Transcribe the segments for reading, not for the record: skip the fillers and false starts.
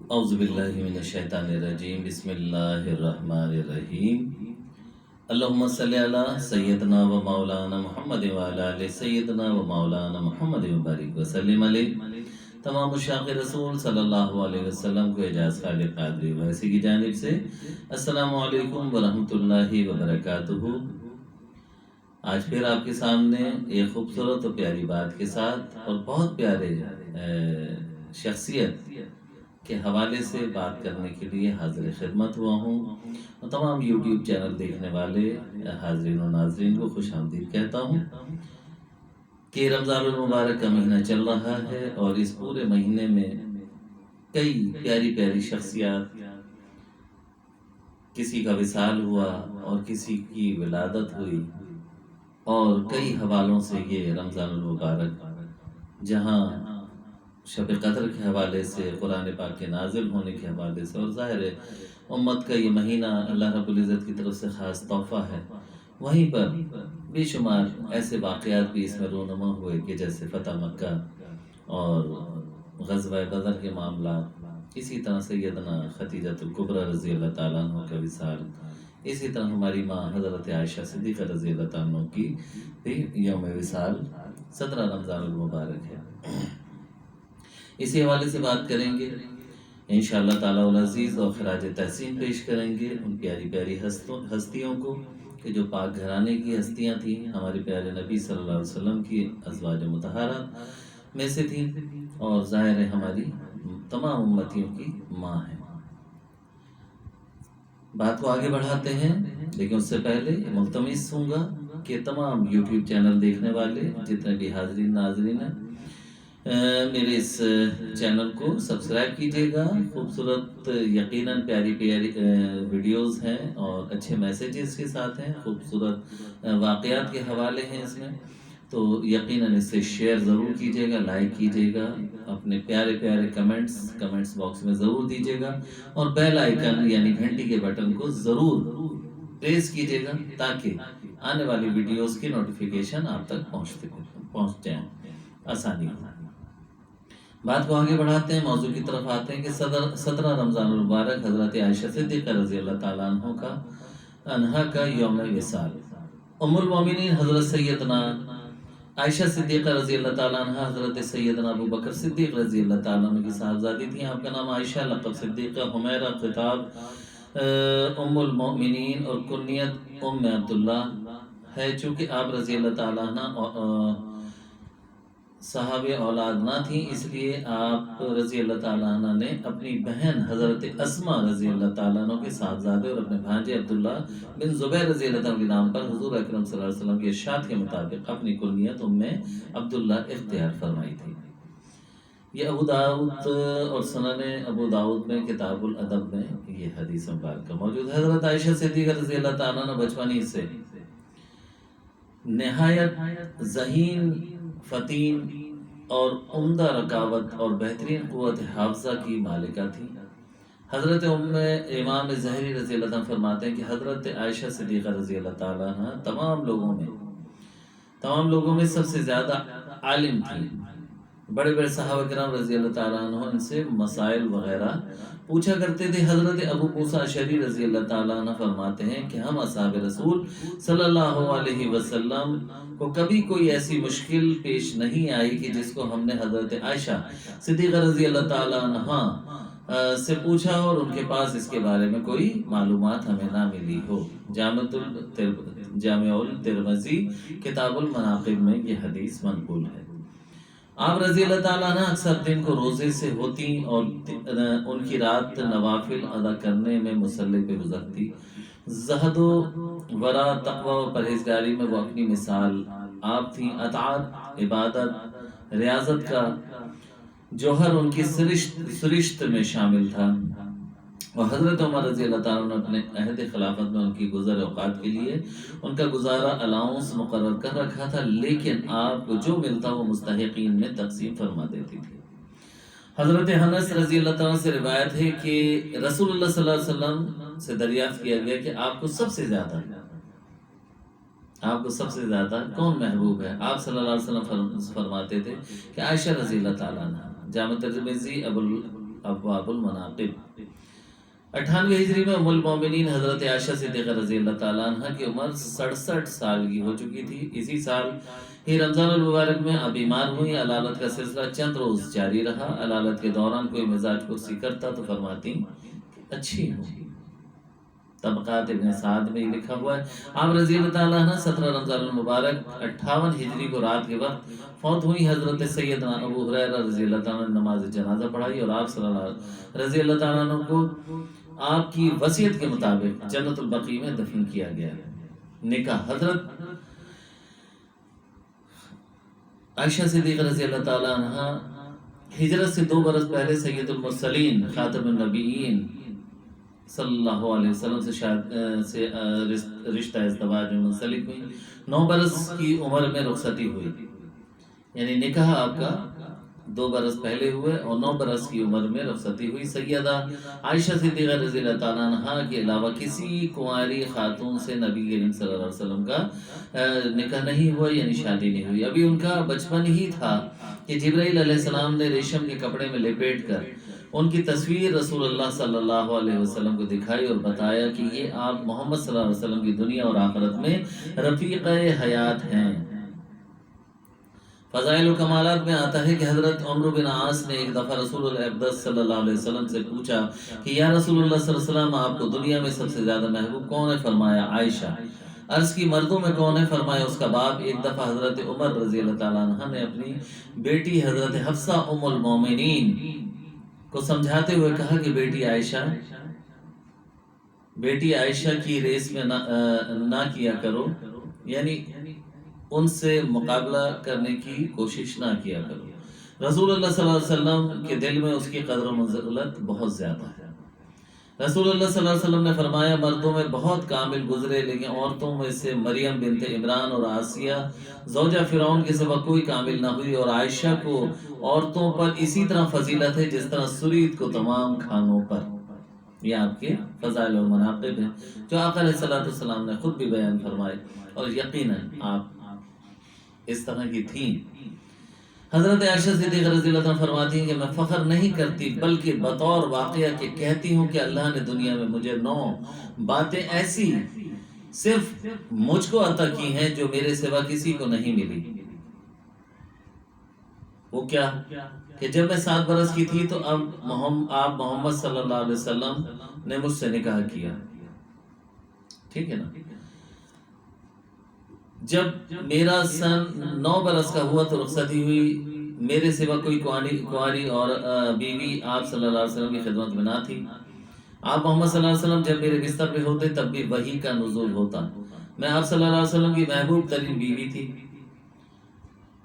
اعوذ باللہ من الشیطان الرجیم بسم اللہ الرحمن الرحیم اللہم صلی علی سیدنا و مولانا محمد وعلی آل سیدنا و مولانا محمد وبارک وسلم علیہ۔ تمام مشاق رسول صلی اللہ علیہ وسلم کو اعجاز خالق قادری ویسی کی جانب سے السلام علیکم ورحمۃ اللہ وبرکاتہ۔ آج پھر آپ کے سامنے ایک خوبصورت و پیاری بات کے ساتھ اور بہت پیارے شخصیت کے حوالے سے بات کرنے کے لیے حاضر خدمت ہوا ہوں، اور تمام یوٹیوب چینل دیکھنے والے حاضرین و ناظرین کو خوش آمدید کہتا ہوں کہ رمضان المبارک کا مہینہ چل رہا ہے، اور اس پورے مہینے میں کئی پیاری پیاری شخصیات، کسی کا وصال ہوا اور کسی کی ولادت ہوئی، اور کئی حوالوں سے یہ رمضان المبارک جہاں شب قدر کے حوالے سے، قرآن پاک کے نازل ہونے کے حوالے سے، اور ظاہر ہے امت کا یہ مہینہ اللہ رب العزت کی طرف سے خاص تحفہ ہے، وہیں پر بے شمار ایسے واقعات بھی اس میں رونما ہوئے کہ جیسے فتح مکہ اور غزوہ بدر کے معاملات، اسی طرح سیدنا خدیجہ الکبریٰ رضی اللہ تعالیٰ عنہ کا وصال، اسی طرح ہماری ماں حضرت عائشہ صدیقہ رضی اللہ تعالیٰ عنہ کی بھی یوم وصال 17 رمضان المبارک ہے۔ اسی حوالے سے بات کریں گے انشاءاللہ تعالیٰ العزیز، اور خراج تحسین پیش کریں گے ان پیاری پیاری ہستیوں کو کہ جو پاک گھرانے کی ہستیاں تھیں، ہمارے پیارے نبی صلی اللہ علیہ وسلم کی ازواج مطہرات میں سے تھیں، اور ظاہر ہے ہماری تمام امتیوں کی ماں ہیں۔ بات کو آگے بڑھاتے ہیں، لیکن اس سے پہلے ملتمس ہوں گا کہ تمام یوٹیوب چینل دیکھنے والے جتنے بھی حاضرین ناظرین ہیں، میرے اس چینل کو سبسکرائب کیجیے گا۔ خوبصورت یقیناً پیاری پیاری ویڈیوز ہیں اور اچھے میسیجز کے ساتھ ہیں، خوبصورت واقعات کے حوالے ہیں اس میں، تو یقیناً اسے شیئر ضرور کیجیے گا، لائک کیجیے گا، اپنے پیارے پیارے کمنٹس باکس میں ضرور دیجیے گا، اور بیل آئیکن یعنی گھنٹی کے بٹن کو ضرور پریس کیجیے گا تاکہ آنے والی ویڈیوز کی نوٹیفیکیشن آپ تک پہنچ جائیں آسانی ہو۔ بات کو آگے بڑھاتے ہیں، موضوع کی طرف آتے ہیں کہ 17 رمضان المبارک حضرت عائشہ صدیقہ رضی اللہ تعالیٰ عنہ کا یوم وصال۔ ام المومنین حضرت سیدنا عائشہ صدیقہ رضی اللہ تعالیٰ عنہ حضرت سیدنا ابو بکر صدیق رضی اللہ تعالیٰ عنہ کی صاحبزادی تھیں۔ آپ کا نام عائشہ، لقب صدیقہ، حمیرہ خطاب ام المومنین اور کنیت ام عبداللہ ہے۔ چونکہ آپ رضی اللہ تعالیٰ عنہ صحابہ اولاد نہ تھیں، اس لیے آپ رضی اللہ تعالیٰ عنہ نے اپنی بہن حضرت اسماء رضی اللہ تعالیٰ عنہ کے صاحبزادے اور اپنے بھانجے عبداللہ بن زبیر رضی اللہ تعالیٰ کے نام پر حضور اکرم صلی اللہ علیہ وسلم کے ارشاد کے مطابق اپنی کنیت ام عبداللہ اختیار فرمائی تھی۔ یہ ابو داؤد اور سنن ابو داؤد میں کتاب الادب میں یہ حدیث مبارکہ موجود ہے۔ حضرت عائشہ صدیقہ رضی اللہ تعالیٰ عنہ بچپن ہی سے نہایت ذہین، فطین اور عمدہ رکاوٹ اور بہترین قوت حافظہ کی مالکہ تھی۔ حضرت امام ظہری رضی اللہ عنہ فرماتے ہیں کہ حضرت عائشہ صدیقہ رضی اللہ تعالیٰ عنہ تمام لوگوں میں سب سے زیادہ عالم تھی۔ بڑے بڑے صحابہ کرام رضی اللہ تعالیٰ عنہ ان سے مسائل وغیرہ پوچھا کرتے تھے۔ حضرت ابو موسیٰ اشعری رضی اللہ تعالیٰ عنہ فرماتے ہیں کہ ہم اصحاب رسول صلی اللہ علیہ وسلم کو کبھی کوئی ایسی مشکل پیش نہیں آئی کہ جس کو ہم نے حضرت عائشہ صدیقہ رضی اللہ تعالیٰ عنہ سے پوچھا اور ان کے پاس اس کے بارے میں کوئی معلومات ہمیں نہ ملی ہو۔ جامع الترمذی کتاب المناقب میں یہ حدیث منقول ہے۔ آپ رضی اللہ تعالیٰ عنہ اکثر دن کو روزے سے ہوتی اور ان کی رات نوافل ادا کرنے میں مسلح پہ گزرتی۔ زہد و ورع، تقوی و پرہیزگاری میں وہ اپنی مثال آپ تھیں۔ اطاعت، عبادت، ریاضت کا جوہر ان کی سرشت میں شامل تھا، اور حضرت عمر رضی اللہ تعالیٰ عنہ اپنے عہد خلافت میں ان کی گزر اوقات کے لیے ان کا گزارا الاؤنس مقرر کر رکھا تھا، لیکن آپ کو جو ملتا وہ مستحقین میں تقسیم فرما دیتی تھی۔ حضرت انس رضی اللہ تعالیٰ سے روایت ہے کہ رسول اللہ صلی اللہ علیہ وسلم سے دریافت کیا گیا کہ آپ کو سب سے زیادہ کون محبوب ہے؟ آپ صلی اللہ علیہ وسلم فرماتے تھے کہ عائشہ رضی اللہ تعالیٰ عنہ۔ جامع ترمذی ابواب المناقب۔ 98 ہجری میں ام المومنین حضرت عائشہ صدیقہ رضی اللہ تعالیٰ عنہ کی عمر 67 سال کی ہو چکی تھی۔ اسی سال ہی رمضان المبارک میں اب بیمار ہوئی۔ علالت کا سلسلہ چند روز جاری رہا۔ علالت کے دوران کوئی مزاج پرسی کرتا تو فرماتی کہ اچھی ہو۔ طبقات ابن سعد میں لکھا ہوا ہے آپ رضی اللہ تعالیٰ عنہ 17 رمضان المبارک 58 ہجری کو رات کے وقت فوت ہوئی۔ حضرت سیدنا ابو ہریرہ رضی اللہ تعالیٰ نے نماز جنازہ پڑھائی اور آپ صلی اللہ رضی اللہ تعالیٰ عنہ کو آپ کی وصیت کے مطابق جنت البقیع میں دفن کیا گیا۔ نکاح حضرت عائشہ صدیقہ رضی اللہ تعالیٰ عنہ ہجرت سے 2 برس پہلے سید المرسلین خاتم النبیین صلی اللہ علیہ وسلم سے رشتہ ازدواج میں منسلک ہوئی۔ 9 برس کی عمر میں رخصتی ہوئی، یعنی نکاح آپ کا 2 برس پہلے ہوئے اور 9 برس کی عمر میں رخصتی ہوئی۔ سیدہ عائشہ صدیقہ رضی اللہ تعالیٰ عنہ کے علاوہ کسی کنواری خاتون سے نبی کریم صلی اللہ علیہ وسلم کا نکاح نہیں ہوا، یعنی شادی نہیں ہوئی۔ ابھی ان کا بچپن ہی تھا کہ جبرائیل علیہ السلام نے ریشم کے کپڑے میں لپیٹ کر ان کی تصویر رسول اللہ صلی اللہ علیہ وسلم کو دکھائی اور بتایا کہ یہ آپ محمد صلی اللہ علیہ وسلم کی دنیا اور آخرت میں رفیق حیات ہیں۔ فضائل و کمالات میں آتا ہے کہ حضرت عمرو بن عاص نے ایک دفعہ رسول الاقدس صلی اللہ علیہ وسلم سے پوچھا کہ یا رسول اللہ صلی اللہ علیہ وسلم آپ کو دنیا میں سب سے زیادہ محبوب کون ہے؟ فرمایا عائشہ۔ عرض کی مردوں میں کون ہے؟ فرمایا اس کا باپ۔ ایک دفعہ حضرت عمر رضی اللہ تعالیٰ عنہ نے اپنی بیٹی حضرت حفصہ ام المومنین کو سمجھاتے ہوئے کہا کہ بیٹی عائشہ کی ریس میں نہ کیا کرو، یعنی ان سے مقابلہ کرنے کی کوشش نہ کیا کرو۔ رسول اللہ صلی اللہ علیہ وسلم کے دل میں اس کی قدر و منزلت بہت زیادہ ہے۔ رسول اللہ صلی اللہ علیہ وسلم نے فرمایا مردوں میں بہت کامل گزرے، لیکن عورتوں میں سے مریم بنت عمران اور آسیہ زوجہ فرعون کے سوا کوئی کامل نہ ہوئی، اور عائشہ کو عورتوں پر اسی طرح فضیلت ہے جس طرح سرید کو تمام کھانوں پر۔ یہ آپ کے فضائل اور مناقب ہیں جو آقا علیہ الصلوۃ والسلام نے خود بھی بیان فرمائے، اور یقیناً آپ اس طرح کی تھیں۔ حضرت عائشہ صدیقہ رضی اللہ عنہ فرماتی ہیں کہ میں فخر نہیں کرتی بلکہ بطور واقعہ کہ کہتی ہوں کہ اللہ نے دنیا میں مجھے 9 باتیں ایسی صرف مجھ کو عطا کی ہیں جو میرے سوا کسی کو نہیں ملی۔ وہ کیا کہ جب میں 7 برس کی تھی تو اب آپ محمد صلی اللہ علیہ وسلم نے مجھ سے نکاح کیا، ٹھیک ہے نا۔ جب میرا سن 9 برس کا ہوا تو رخصتی ہوئی، میرے سوا کوئی کنواری اور بیوی آپ صلی اللہ علیہ وسلم کی خدمت میں نہ تھی۔ آپ محمد صلی اللہ علیہ وسلم جب میرے بستر پہ ہوتے تب بھی وحی کا نزول ہوتا۔ میں آپ صلی اللہ علیہ وسلم کی محبوب ترین بیوی تھی۔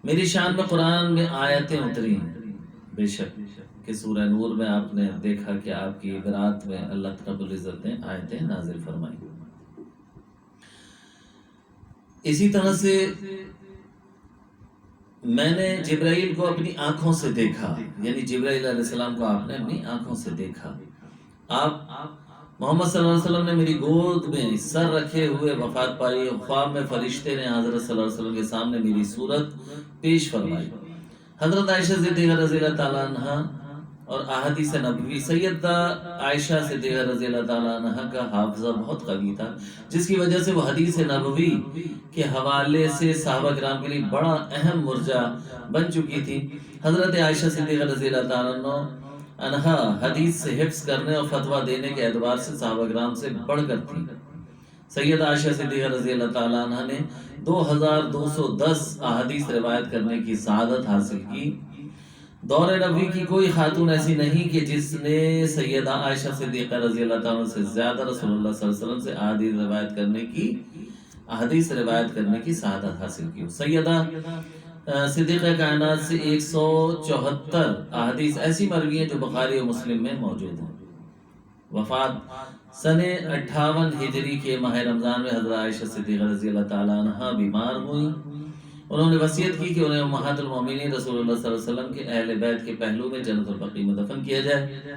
میری شان میں قرآن میں آیتیں اتری ہیں، بے شک کہ سورہ نور میں آپ نے دیکھا کہ آپ کی برات میں اللہ رب العزت نے آیتیں نازل فرمائی۔ اسی طرح سے میں نے جبرائیل کو اپنی آنکھوں سے دیکھا، یعنی جبرائیل علیہ السلام کو آپ نے اپنی آنکھوں سے دیکھا۔ آپ محمد صلی اللہ علیہ وسلم نے میری گود میں سر رکھے ہوئے وفات پائی، خواب میں فرشتے نے حضرت صلی اللہ علیہ وسلم کے سامنے میری صورت پیش فرمائی۔ حضرت عائشہ صدیقہ رضی اللہ تعالیٰ عنہ اور احادیث نبوی، سیدہ عائشہ صدیقہ رضی اللہ تعالیٰ عنہ کا حافظہ بہت قوی تھا، جس کی وجہ سے وہ حدیث نبوی کے حوالے سے صحابہ کرام کے لیے بڑا اہم مرجع بن چکی تھی۔ حضرت عائشہ صدیقہ رضی اللہ تعالیٰ عنہ حدیث سے حفظ کرنے اور فتویٰ دینے کے اعتبار سے صحابہ کرام سے بڑھ کر تھی۔ سیدہ عائشہ صدیقہ رضی اللہ تعالیٰ عنہ نے 2210 احادیث روایت کرنے کی سعادت حاصل کی۔ دور نبوی کی کوئی خاتون ایسی نہیں کہ جس نے سیدہ عائشہ صدیقہ رضی اللہ تعالیٰ سے زیادہ رسول اللہ صلی اللہ علیہ وسلم سے احادیث روایت کرنے کی سعادت حاصل کی۔ سیدہ صدیقہ کائنات سے 174 احادیث ایسی مروی ہیں جو بخاری و مسلم میں موجود ہیں۔ وفات سن 58 ہجری کے ماہ رمضان میں حضرت عائشہ صدیقہ رضی اللہ تعالیٰ عنہ بیمار ہوئی۔ انہوں نے وصیت کی کہ انہیں امہات المومنین رسول اللہ صلی اللہ علیہ وسلم کے اہل بیت کے پہلو میں جنت البقیع میں دفن کیا جائے۔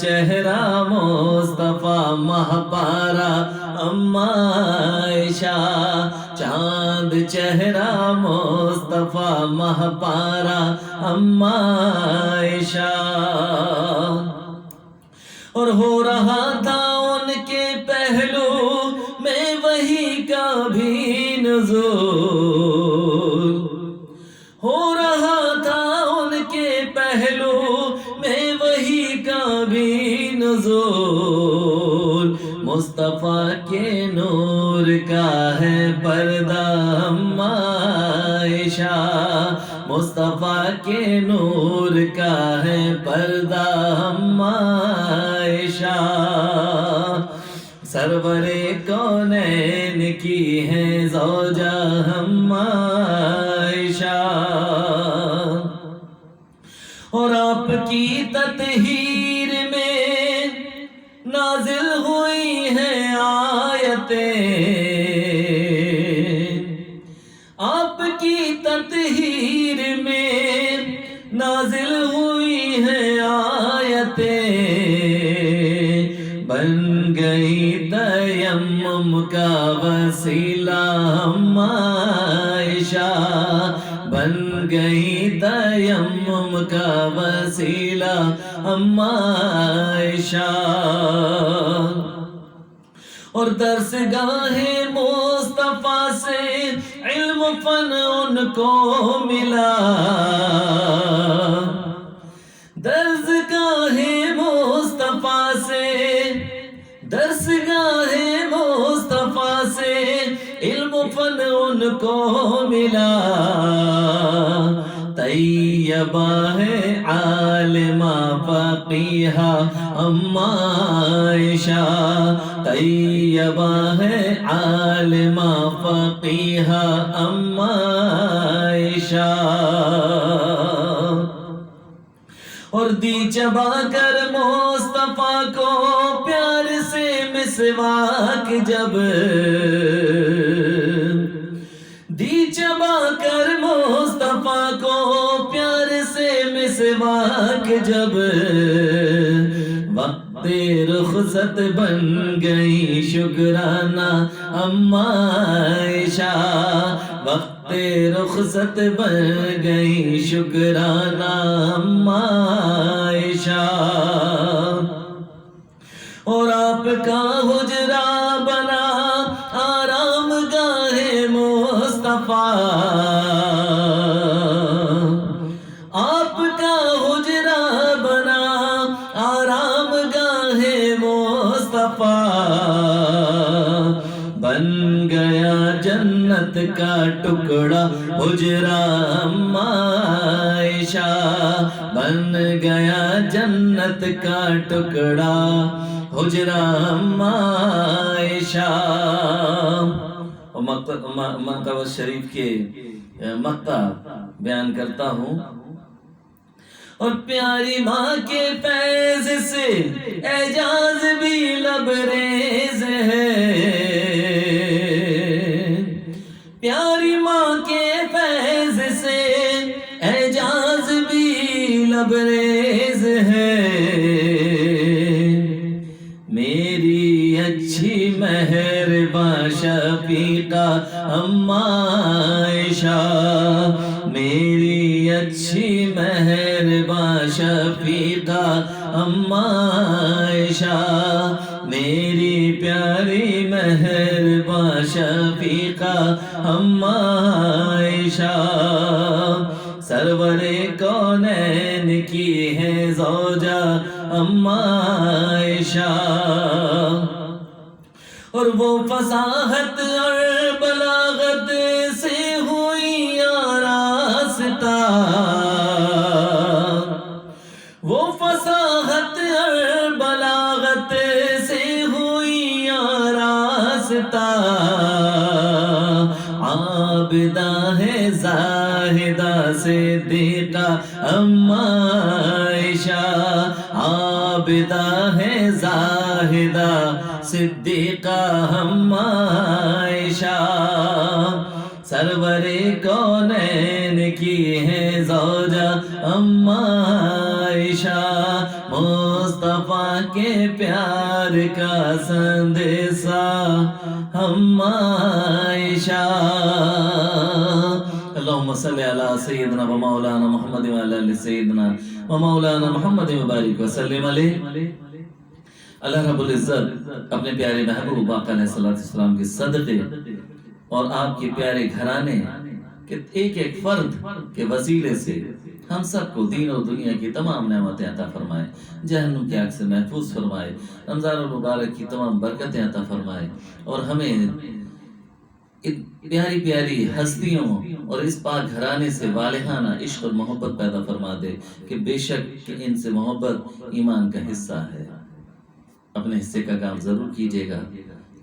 چہرہ مصطفیٰ ماہ پارا اماں عائشہ، چاند چہرہ مصطفیٰ ماہ پارا اماں عائشہ، اور ہو رہا تھا ان کے پہلو میں وحی کا بھی نزول، ہو رہا تھا ان کے پہلو میں وحی کا بھی نزول، مصطفیٰ کے نور کا ہے پردہ اماں عائشہ، مصطفیٰ کے نور کا ہے پردہ اماں عائشہ، سرور کونین کی ہے زوجہ اماں عائشہ، اور آپ کی تطہیر میں نازل ہوئی ہیں آیتیں، آپ کی تطہیر میں نازل ہوئی ہیں آیتیں، بن گئی تیمم کا وسیلہ اماں عائشہ، بن گئی تیمم کا وسیلہ اماں عائشہ، اور درس گاہ مصطفیٰ سے علم فن ان کو ملا، درس گاہ مصطفیٰ سے، درس گاہ مصطفیٰ سے علم فن ان کو ملا، طیبہ ہے عالمہ فقیہہ اماں عائشہ، طیبہ ہے عالمہ فقیہہ اماں عائشہ، اور دی چبا کر مصطفیٰ کو پیار سے مسواک جب، دی چبا کر مصطفیٰ کو پیار سے مسواک جب، وقت رخصت بن گئی شکرانہ اماں عائشہ، وقت رخصت بن گئی شکرانہ اماں عائشہ، اور آپ کا حجرہ بنا آرام گاہ مصطفیٰ، آپ کا حجرہ بنا آرام گاہ مصطفیٰ، بن گیا جنت کا ٹکڑا حجرہ اماں عائشہ، بن گیا جنت کا ٹکڑا حجرہ اماں عائشہ، اور مکتبہ شریف کے مقطع بیان کرتا ہوں، اور پیاری ماں کے فیض سے اعجاز بھی لبریز ہے، پیاری ماں کے فیض سے اعجاز بھی لبریز ہے، میری اچھی مہرباں شفیقہ اماں عائشہ، میری اچھی مہرباں شفیقہ اماں عائشہ، میری پیاری مہرباں شفیقہ اماں عائشہ، سرور کونین کی ہے زوجہ اماں عائشہ، اور وہ فصاحت اور بلاغت سے ہوئی آراستہ، وہ فصاحت اور بلاغت سے ہوئی آراستہ، عابدہ ہے زاہدہ صدیقہ اماں عائشہ، عابدہ ہے زاہدہ صدیقہ اماں عائشہ، سرور کونین کی ہے زوجہ اماں عائشہ، مصطفیٰ کے پیار کا سندیسا ہم عائشہ اللہم صلی علی سیدنا و مولانا محمد و علی سیدنا و مولانا محمد و بارک وسلم علیہ۔ اللہ رب العزت اپنے پیارے محبوب آقا علیہ السلام کے صدقے اور آپ کے پیارے گھرانے کہ ایک ایک فرد کے وسیلے سے ہم سب کو دین اور دنیا کی تمام نعمتیں عطا فرمائے، جہنم کی آگ سے محفوظ فرمائے، رمضان المبارک کی تمام برکتیں عطا فرمائے، اور ہمیں ان پیاری پیاری ہستیوں اور اس پاک گھرانے سے والہانہ عشق اور محبت پیدا فرما دے کہ بے شک ان سے محبت ایمان کا حصہ ہے۔ اپنے حصے کا کام ضرور کیجیے گا،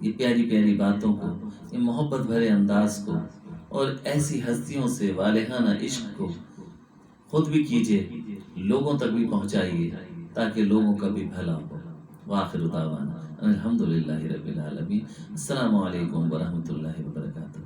یہ پیاری پیاری باتوں کو، یہ محبت بھرے انداز کو اور ایسی ہستیوں سے والہانہ عشق کو خود بھی کیجیے، لوگوں تک بھی پہنچائیے تاکہ لوگوں کا بھی بھلا ہو۔ وآخر دعوانا الحمدللہ رب العالمین۔ السلام علیکم ورحمۃ اللہ وبرکاتہ۔